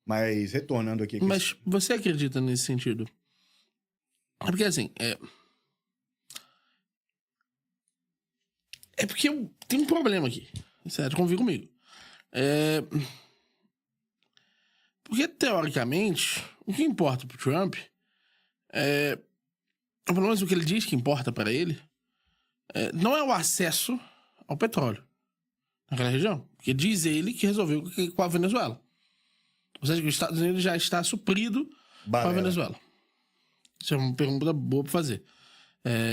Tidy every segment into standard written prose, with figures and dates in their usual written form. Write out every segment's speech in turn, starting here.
Mas retornando aqui... Mas você acredita nesse sentido? É porque assim, é porque tem um problema aqui. Certo? Convive comigo. Porque, teoricamente, o que importa pro Trump pelo menos o que ele diz que importa para ele, não é o acesso ao petróleo naquela região. Porque diz ele que resolveu com a Venezuela. Ou seja, que os Estados Unidos já está suprido com a Venezuela. Isso é uma pergunta boa para fazer.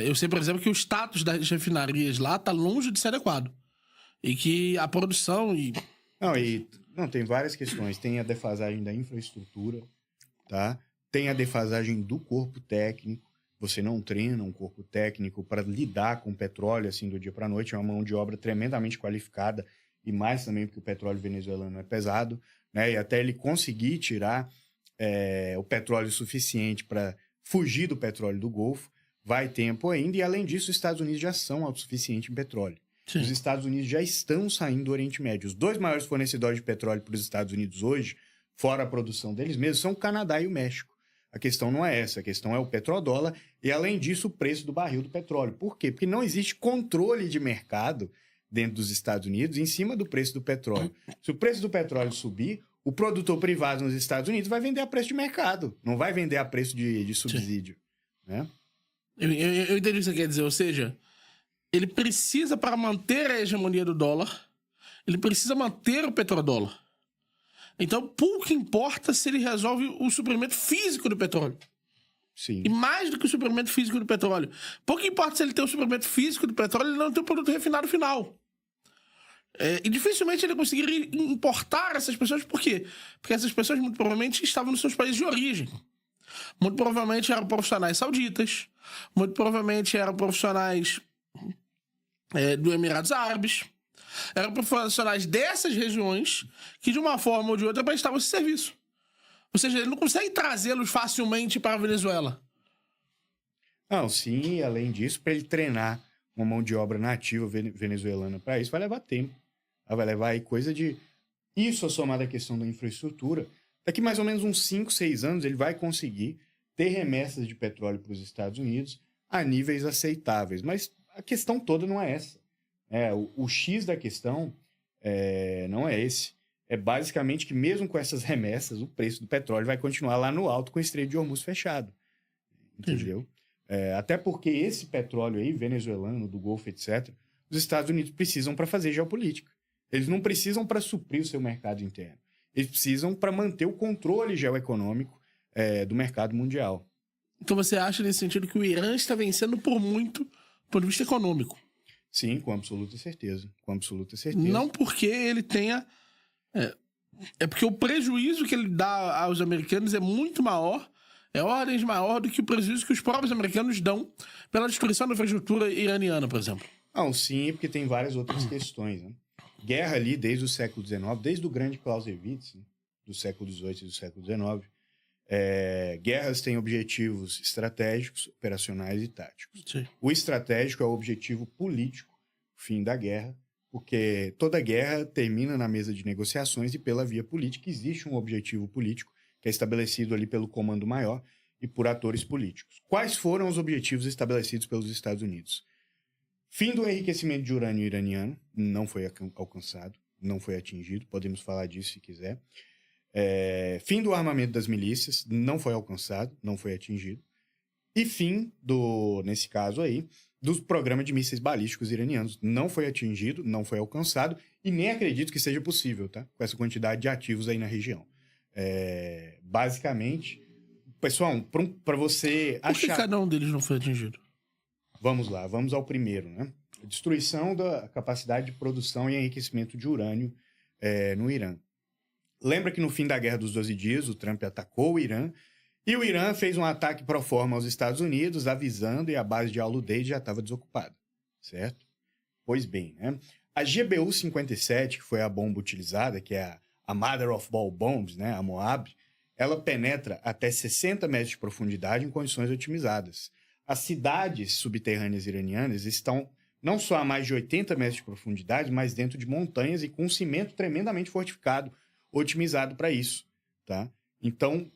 Eu sei, por exemplo, que o status das refinarias lá está longe de ser adequado. E que a produção e... Não, tem várias questões. Tem a defasagem da infraestrutura, tá? Tem a defasagem do corpo técnico. Você não treina um corpo técnico para lidar com petróleo assim do dia para a noite. É uma mão de obra tremendamente qualificada e mais também porque o petróleo venezuelano é pesado, né? E até ele conseguir tirar o petróleo suficiente para fugir do petróleo do Golfo, vai tempo ainda. E além disso, os Estados Unidos já são autossuficientes em petróleo. Sim. Os Estados Unidos já estão saindo do Oriente Médio. Os dois maiores fornecedores de petróleo para os Estados Unidos hoje, fora a produção deles mesmos, são o Canadá e o México. A questão não é essa, a questão é o petrodólar e, além disso, o preço do barril do petróleo. Por quê? Porque não existe controle de mercado dentro dos Estados Unidos em cima do preço do petróleo. Se o preço do petróleo subir, o produtor privado nos Estados Unidos vai vender a preço de mercado, não vai vender a preço de subsídio. Né? Eu entendi o que você quer dizer, ou seja, ele precisa, para manter a hegemonia do dólar, ele precisa manter o petrodólar. Então, pouco importa se ele resolve o suprimento físico do petróleo. Sim. E mais do que o suprimento físico do petróleo. Pouco importa se ele tem o suprimento físico do petróleo e não tem o produto refinado final. E dificilmente ele conseguiria importar essas pessoas. Por quê? Porque essas pessoas, muito provavelmente, estavam nos seus países de origem. Muito provavelmente eram profissionais sauditas. Muito provavelmente eram profissionais do Emirados Árabes. Eram profissionais dessas regiões que, de uma forma ou de outra, prestavam esse serviço. Ou seja, ele não consegue trazê-los facilmente para a Venezuela. Não, sim, e além disso, para ele treinar uma mão de obra nativa venezuelana para isso, vai levar tempo. Vai levar aí coisa de... Isso somado à questão da infraestrutura. Daqui mais ou menos uns 5, 6 anos, ele vai conseguir ter remessas de petróleo para os Estados Unidos a níveis aceitáveis. Mas a questão toda não é essa. O X da questão não é esse. É basicamente que mesmo com essas remessas, o preço do petróleo vai continuar lá no alto com o Estreito de Hormuz fechado. Entendeu? Até porque esse petróleo aí, venezuelano, do Golfo, etc., os Estados Unidos precisam para fazer geopolítica. Eles não precisam para suprir o seu mercado interno. Eles precisam para manter o controle geoeconômico do mercado mundial. Então você acha, nesse sentido, que o Irã está vencendo por muito do ponto de vista econômico? Sim, com absoluta certeza. Com absoluta certeza. Não porque ele tenha... É porque o prejuízo que ele dá aos americanos é muito maior, é ordens maior do que o prejuízo que os próprios americanos dão pela destruição da infraestrutura iraniana, por exemplo. Não, sim, porque tem várias outras questões, né? Guerra ali desde o século XIX, desde o grande Clausewitz, né? Do século XVIII e do século XIX. Guerras têm objetivos estratégicos, operacionais e táticos. Sim. O estratégico é o objetivo político, o fim da guerra, porque toda guerra termina na mesa de negociações e pela via política existe um objetivo político que é estabelecido ali pelo comando maior e por atores políticos. Quais foram os objetivos estabelecidos pelos Estados Unidos? Fim do enriquecimento de urânio iraniano, não foi alcançado, não foi atingido, podemos falar disso se quiser. Fim do armamento das milícias, não foi alcançado, não foi atingido. E fim nesse caso aí, dos programas de mísseis balísticos iranianos. Não foi atingido, não foi alcançado e nem acredito que seja possível, tá? Com essa quantidade de ativos aí na região. Basicamente, pessoal, para você achar... Por que cada um deles não foi atingido? Vamos lá, vamos ao primeiro, né? Destruição da capacidade de produção e enriquecimento de urânio no Irã. Lembra que no fim da Guerra dos 12 Dias, o Trump atacou o Irã e o Irã fez um ataque pro forma aos Estados Unidos, avisando, e a base de Al-Udeid já estava desocupada, certo? Pois bem, né? A GBU-57, que foi a bomba utilizada, que é a Mother of All Bombs, né? A Moab, ela penetra até 60 metros de profundidade em condições otimizadas. As cidades subterrâneas iranianas estão não só a mais de 80 metros de profundidade, mas dentro de montanhas e com cimento tremendamente fortificado, otimizado para isso. tá? Então,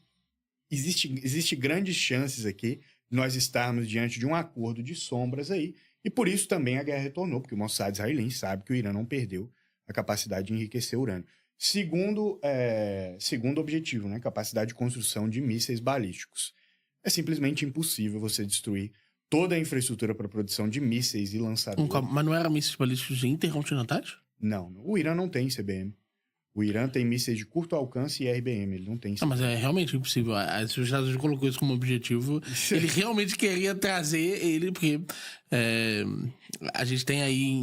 existe grandes chances aqui de nós estarmos diante de um acordo de sombras aí, e por isso também a guerra retornou, porque o Mossad israelense sabe que o Irã não perdeu a capacidade de enriquecer urânio. Segundo objetivo, né? Capacidade de construção de mísseis balísticos. É simplesmente impossível você destruir toda a infraestrutura para a produção de mísseis e lançadores. Mas não era mísseis balísticos intercontinentais? Não, o Irã não tem CBM. O Irã tem mísseis de curto alcance e RBM, ele não tem CBM. Mas é realmente impossível. Se o Estados Unidos colocou isso como objetivo, ele realmente queria trazer ele, porque a gente tem aí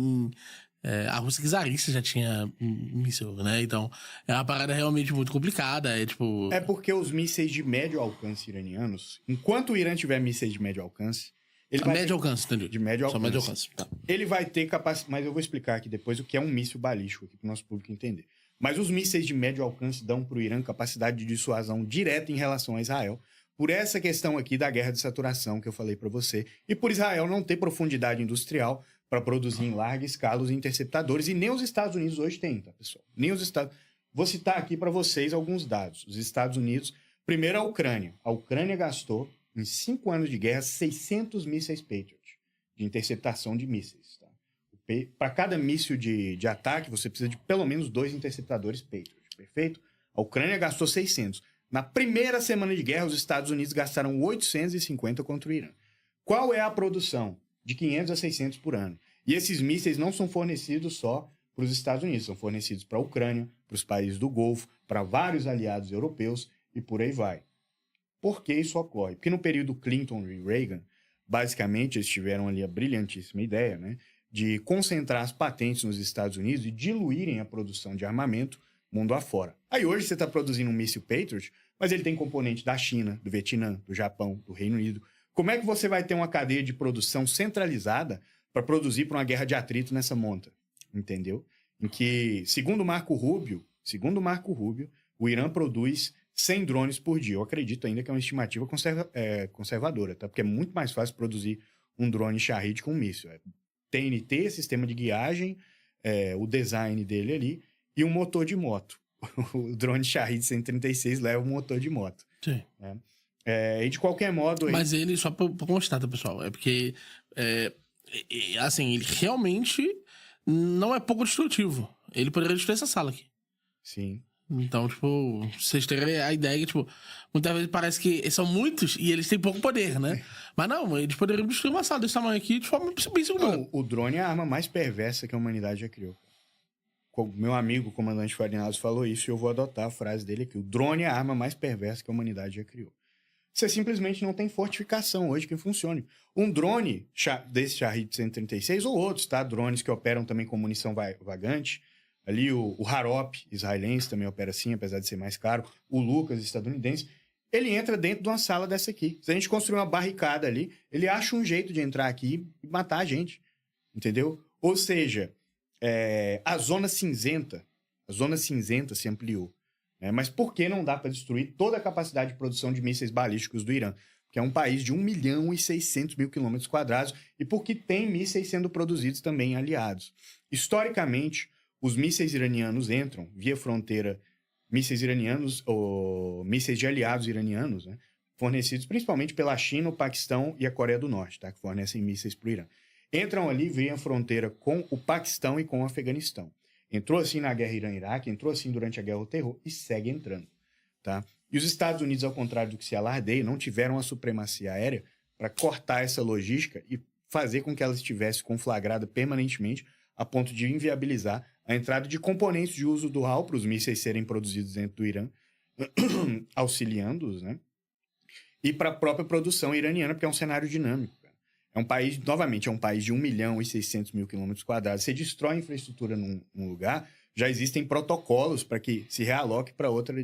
a Rússia czarista já tinha míssil, né? Então, é uma parada realmente muito complicada. É porque os mísseis de médio alcance iranianos, enquanto o Irã tiver mísseis de médio alcance... Médio alcance, entendi. De médio alcance. Só médio alcance, tá. Ele vai ter capacidade... Mas eu vou explicar aqui depois o que é um míssil balístico, aqui para o nosso público entender. Mas os mísseis de médio alcance dão para o Irã capacidade de dissuasão direta em relação a Israel, por essa questão aqui da guerra de saturação que eu falei para você, e por Israel não ter profundidade industrial para produzir em larga escala os interceptadores, e nem os Estados Unidos hoje têm, tá, pessoal? Nem os Estados... Vou citar aqui para vocês alguns dados. Os Estados Unidos, primeiro a Ucrânia. A Ucrânia gastou, em 5 anos de guerra, 600 mísseis Patriot, de interceptação de mísseis, tá? Para cada míssil de ataque, você precisa de pelo menos 2 interceptadores Patriot, perfeito? A Ucrânia gastou 600. Na primeira semana de guerra, os Estados Unidos gastaram 850 contra o Irã. Qual é a produção? De 500 a 600 por ano. E esses mísseis não são fornecidos só para os Estados Unidos, são fornecidos para a Ucrânia, para os países do Golfo, para vários aliados europeus e por aí vai. Por que isso ocorre? Porque no período Clinton e Reagan, basicamente eles tiveram ali a brilhantíssima ideia, né, de concentrar as patentes nos Estados Unidos e diluírem a produção de armamento mundo afora. Aí hoje você está produzindo um míssil Patriot, mas ele tem componente da China, do Vietnã, do Japão, do Reino Unido. Como é que você vai ter uma cadeia de produção centralizada para produzir para uma guerra de atrito nessa monta? Entendeu? Em que, segundo Marco Rubio, o Irã produz 100 drones por dia. Eu acredito ainda que é uma estimativa conservadora, tá? Porque é muito mais fácil produzir um drone Shahed com um míssil. TNT, sistema de guiagem, o design dele ali, e um motor de moto. O drone Shahed 136 leva um motor de moto. Sim. Né? E de qualquer modo... Mas ele, só pra constar, tá, pessoal? É porque, assim, ele realmente não é pouco destrutivo. Ele poderia destruir essa sala aqui. Sim. Então, tipo, vocês terem a ideia que, tipo, muitas vezes parece que são muitos e eles têm pouco poder, né? Mas não, eles poderiam destruir uma sala desse tamanho aqui de forma bem segura. Não, o drone é a arma mais perversa que a humanidade já criou. Meu amigo, o comandante Farinhados, falou isso e eu vou adotar a frase dele aqui. O drone é a arma mais perversa que a humanidade já criou. Você simplesmente não tem fortificação hoje que funcione. Um drone desse Shahed 136 ou outros, tá? Drones que operam também com munição vagante. Ali o Harop, israelense, também opera assim, apesar de ser mais caro. O Lucas, estadunidense. Ele entra dentro de uma sala dessa aqui. Se a gente construir uma barricada ali, ele acha um jeito de entrar aqui e matar a gente. Entendeu? Ou seja, a zona cinzenta se ampliou. Né? Mas por que não dá para destruir toda a capacidade de produção de mísseis balísticos do Irã? Que é um país de 1.600.000 quilômetros quadrados e porque tem mísseis sendo produzidos também aliados. Historicamente, os mísseis iranianos entram via fronteira, mísseis iranianos ou mísseis de aliados iranianos, né? Fornecidos principalmente pela China, o Paquistão e a Coreia do Norte, tá? Que fornecem mísseis para o Irã. Entram ali via fronteira com o Paquistão e com o Afeganistão. Entrou assim na guerra Irã-Iraque, entrou assim durante a guerra ao terror e segue entrando, tá? E os Estados Unidos, ao contrário do que se alardeia, não tiveram a supremacia aérea para cortar essa logística e fazer com que ela estivesse conflagrada permanentemente a ponto de inviabilizar a entrada de componentes de uso dual para os mísseis serem produzidos dentro do Irã, auxiliando-os, né? E para a própria produção iraniana, porque é um cenário dinâmico. Cara. É um país, novamente, é um país de 1.600.000 quilômetros quadrados. Você destrói a infraestrutura num lugar, já existem protocolos para que se realoque para outra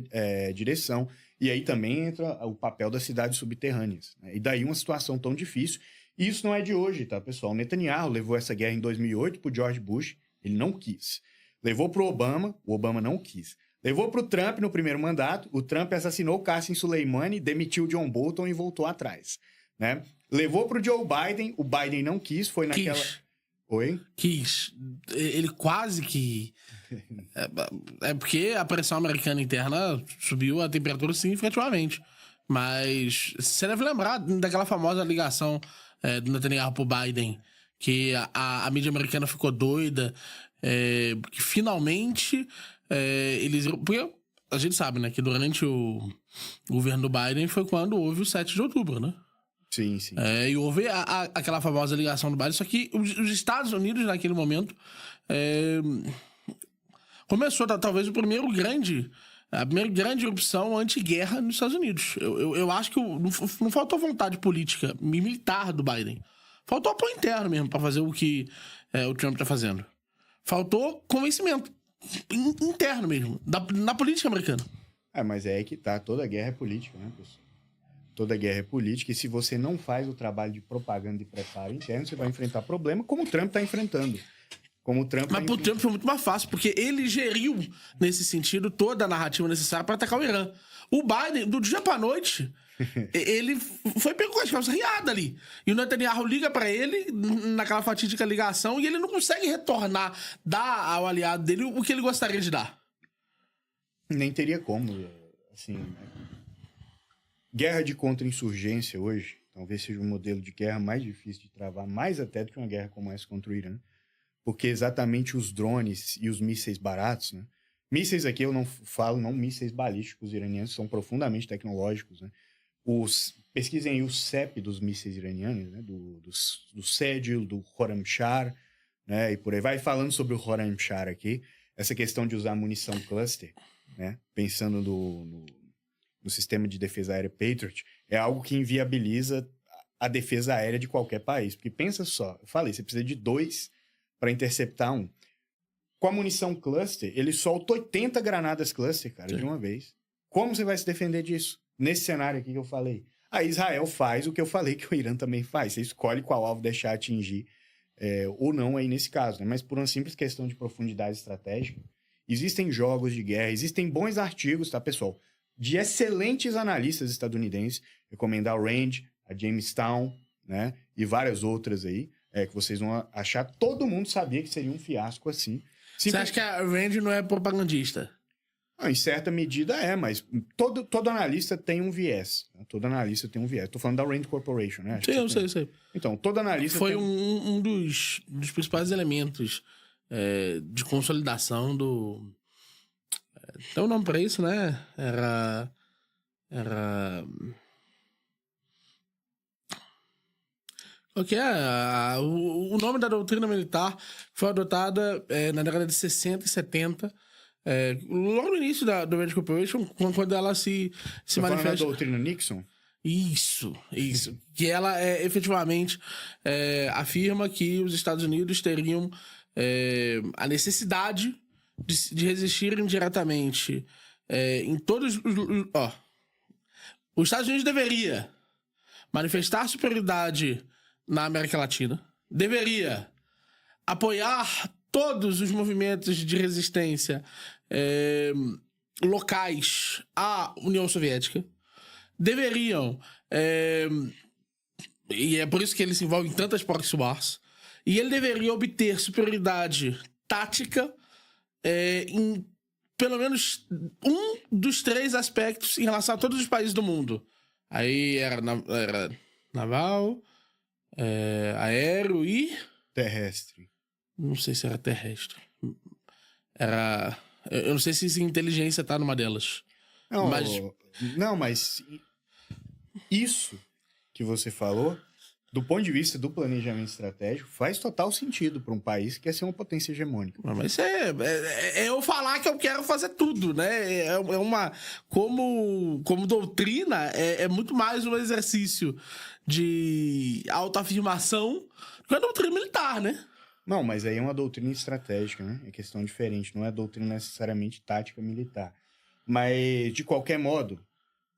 direção. E aí também entra o papel das cidades subterrâneas. Né? E daí uma situação tão difícil. E isso não é de hoje, tá, pessoal? O Netanyahu levou essa guerra em 2008 para o George Bush, ele não quis. Levou para o Obama não quis. Levou para o Trump no primeiro mandato, o Trump assassinou o Qasem Soleimani, demitiu o John Bolton e voltou atrás. Né? Levou para o Joe Biden, o Biden não quis, foi naquela... Oi? Ele quase que... É porque a pressão americana interna subiu a temperatura significativamente. Mas você deve lembrar daquela famosa ligação do Netanyahu pro Biden, que a mídia americana ficou doida, que finalmente eles... Porque a gente sabe, né, que durante o governo do Biden foi quando houve o 7 de outubro, né? Sim, sim. E houve aquela famosa ligação do Biden, só que os Estados Unidos, naquele momento, começou talvez a primeira grande erupção anti-guerra nos Estados Unidos. Eu acho que não faltou vontade política militar do Biden. Faltou apoio interno mesmo pra fazer o que o Trump tá fazendo. Faltou convencimento interno mesmo, na política americana. Mas é aí que tá. Toda guerra é política, né, pessoal? Toda guerra é política, e se você não faz o trabalho de propaganda e preparo interno, você vai enfrentar problema, como o Trump tá enfrentando. Mas pro Trump foi muito mais fácil, porque ele geriu, nesse sentido, toda a narrativa necessária para atacar o Irã. O Biden, do dia pra noite, ele foi pego com as calças riadas ali. E o Netanyahu liga pra ele, naquela fatídica ligação, e ele não consegue retornar, dar ao aliado dele o que ele gostaria de dar. Nem teria como, assim... Guerra de contra-insurgência hoje, talvez seja o modelo de guerra mais difícil de travar, mais até do que uma guerra como essa contra o Irã. Porque exatamente os drones e os mísseis baratos, né? Mísseis aqui eu não falo, não mísseis balísticos iranianos, são profundamente tecnológicos, né? Pesquisem aí o CEP dos mísseis iranianos, né? Do Sedil, do Khorramshahr, né? E por aí vai falando sobre o Khorramshahr aqui, essa questão de usar munição cluster, né? Pensando no sistema de defesa aérea Patriot, é algo que inviabiliza a defesa aérea de qualquer país. Porque pensa só, eu falei, você precisa de 2 para interceptar um. Com a munição cluster, ele solta 80 granadas cluster, cara, de uma vez. Como você vai se defender disso? Nesse cenário aqui que eu falei. A Israel faz o que eu falei que o Irã também faz. Você escolhe qual alvo deixar atingir ou não aí nesse caso, né? Mas por uma simples questão de profundidade estratégica, existem jogos de guerra, existem bons artigos, tá, pessoal? De excelentes analistas estadunidenses, recomendar o Rand, a Jamestown, né? E várias outras aí, que vocês vão achar. Todo mundo sabia que seria um fiasco assim. Você acha que a Rand não é propagandista? Em certa medida mas todo analista tem um viés. Né? Todo analista tem um viés. Tô falando da Rand Corporation, né? Sim, eu sei. Então, todo analista foi um dos principais elementos de consolidação do... Tem um nome pra isso, né? Era... O que é? O nome da doutrina militar foi adotada na década de 60 e 70, logo no início do Red Corporation, quando ela se manifesta... da doutrina Nixon? Isso. Que ela efetivamente afirma que os Estados Unidos teriam a necessidade de resistirem diretamente em todos os... Os Estados Unidos deveria manifestar superioridade na América Latina, deveria apoiar todos os movimentos de resistência locais à União Soviética, deveriam... e é por isso que ele se envolve em tantas proxy wars, e ele deveria obter superioridade tática em pelo menos um dos 3 aspectos em relação a todos os países do mundo. Aí era naval, aéreo e... terrestre. Não sei se era terrestre. Eu não sei se inteligência tá numa delas. Não, mas isso que você falou, do ponto de vista do planejamento estratégico, faz total sentido para um país que quer ser uma potência hegemônica. Mas eu falar que eu quero fazer tudo, né? Como doutrina, é muito mais um exercício de autoafirmação do que a doutrina militar, né? Não, mas aí é uma doutrina estratégica, né? É questão diferente, não é doutrina necessariamente tática militar. Mas, de qualquer modo,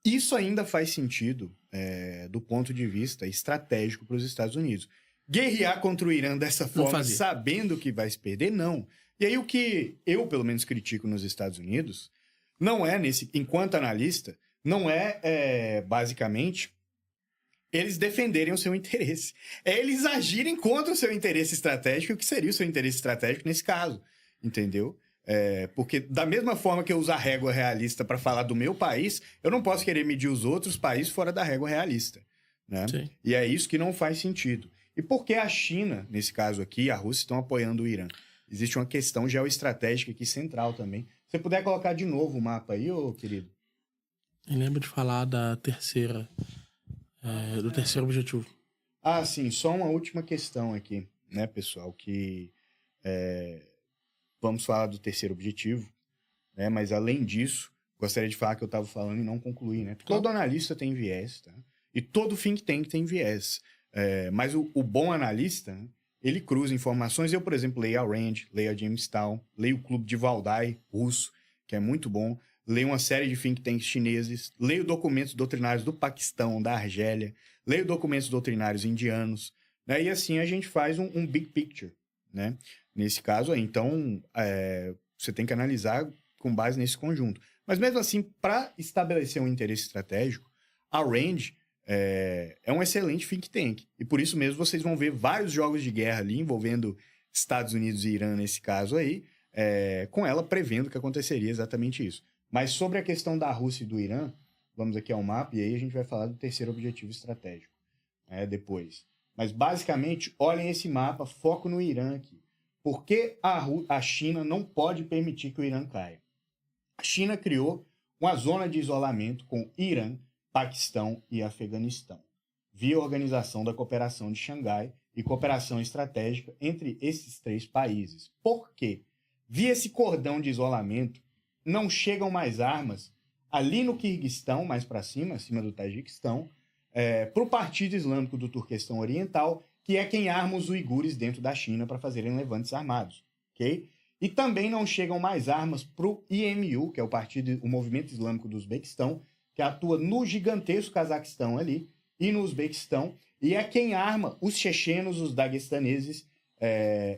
isso ainda faz sentido do ponto de vista estratégico para os Estados Unidos. Guerrear contra o Irã dessa forma, sabendo que vai se perder, não. E aí o que eu, pelo menos, critico nos Estados Unidos, não é, enquanto analista, não é basicamente eles defenderem o seu interesse. É eles agirem contra o seu interesse estratégico, o que seria o seu interesse estratégico nesse caso, entendeu? Porque da mesma forma que eu uso a régua realista para falar do meu país, eu não posso querer medir os outros países fora da régua realista, né? Sim. E é isso que não faz sentido. E por que a China, nesse caso aqui, e a Rússia estão apoiando o Irã? Existe uma questão geoestratégica aqui central também. Se você puder colocar de novo o mapa aí, ô querido. Eu lembro de falar da terceira, do terceiro objetivo. Ah, sim, só uma última questão aqui, né, pessoal, que vamos falar do terceiro objetivo, né, mas além disso, gostaria de falar que eu estava falando e não concluí, né? Todo analista tem viés, tá? E todo think tank tem viés. Mas o bom analista, né, ele cruza informações. Eu, por exemplo, leio a Rand, leio a Jamestown, leio o Clube de Valdai, russo, que é muito bom, leio uma série de think tanks chineses, leio documentos doutrinários do Paquistão, da Argélia, leio documentos doutrinários indianos, né? E assim a gente faz um big picture, né? Nesse caso aí. Então, você tem que analisar com base nesse conjunto. Mas mesmo assim, para estabelecer um interesse estratégico, a Rand é um excelente think tank. E por isso mesmo vocês vão ver vários jogos de guerra ali envolvendo Estados Unidos e Irã nesse caso aí, com ela prevendo que aconteceria exatamente isso. Mas sobre a questão da Rússia e do Irã, vamos aqui ao mapa e aí a gente vai falar do terceiro objetivo estratégico depois. Mas basicamente, olhem esse mapa, foco no Irã aqui. Por que a China não pode permitir que o Irã caia? A China criou uma zona de isolamento com Irã, Paquistão e Afeganistão, via Organização da Cooperação de Xangai e cooperação estratégica entre esses 3 países. Por quê? Via esse cordão de isolamento, não chegam mais armas ali no Quirguistão, mais para cima, acima do Tajiquistão, para o Partido Islâmico do Turquestão Oriental, que é quem arma os uigures dentro da China para fazerem levantes armados, ok? E também não chegam mais armas para o IMU, que é o Movimento Islâmico do Uzbequistão, que atua no gigantesco Cazaquistão ali e no Uzbequistão, e é quem arma os chechenos, os daguestaneses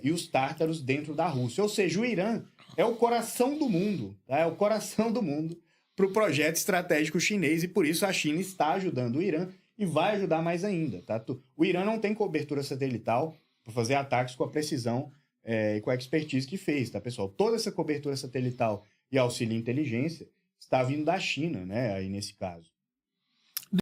e os tártaros dentro da Rússia. Ou seja, o Irã é o coração do mundo, tá? É o coração do mundo para o projeto estratégico chinês, e por isso a China está ajudando o Irã e vai ajudar mais ainda, tá? O Irã não tem cobertura satelital para fazer ataques com a precisão e com a expertise que fez, tá, pessoal? Toda essa cobertura satelital e auxílio inteligência está vindo da China, né, aí nesse caso.